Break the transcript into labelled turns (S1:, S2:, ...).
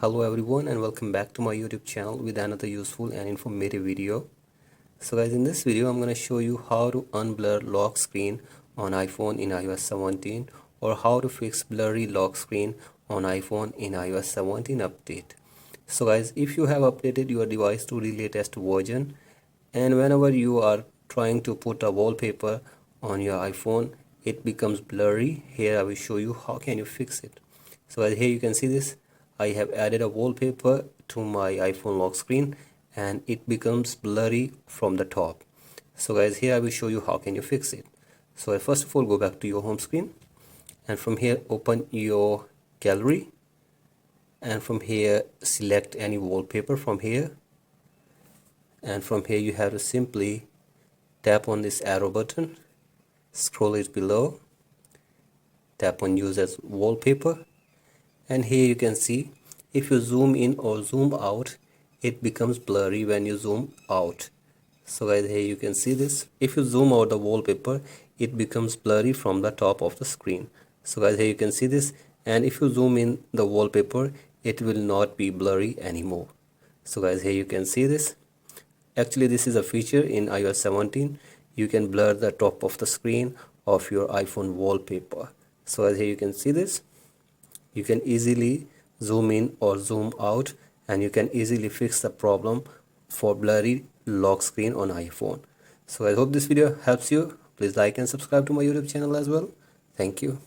S1: Hello everyone and welcome back to my YouTube channel with another useful and informative video. So guys, in this video I'm going to show you how to unblur lock screen on iPhone in iOS 17 or how to fix blurry lock screen on iPhone in iOS 17 update. So guys, if you have updated your device to the latest version and whenever you are trying to put a wallpaper on your iPhone, it becomes blurry. Here I will show you how can you fix it. So as here you can see this, I have added a wallpaper to my iPhone lock screen and it becomes blurry from the top. So guys, here I will show you how can you fix it. So first of all, go back to your home screen and from here open your gallery and from here select any wallpaper from here, and from here you have to simply tap on this arrow button, scroll it below, tap on use as wallpaper, and here you can see if you zoom in or zoom out it becomes blurry when you zoom out. So guys, here you can see this, if you zoom out the wallpaper it becomes blurry from the top of the screen. So guys, here you can see this, and if you zoom in the wallpaper it will not be blurry anymore. So guys, here you can see this. Actually this is a feature in iOS 17. You can blur the top of the screen of your iPhone wallpaper. So as here you can see this, you can easily zoom in or zoom out and you can easily fix the problem for blurry lock screen on iPhone. So I hope this video helps you. Please like and subscribe to my YouTube channel as well. Thank you.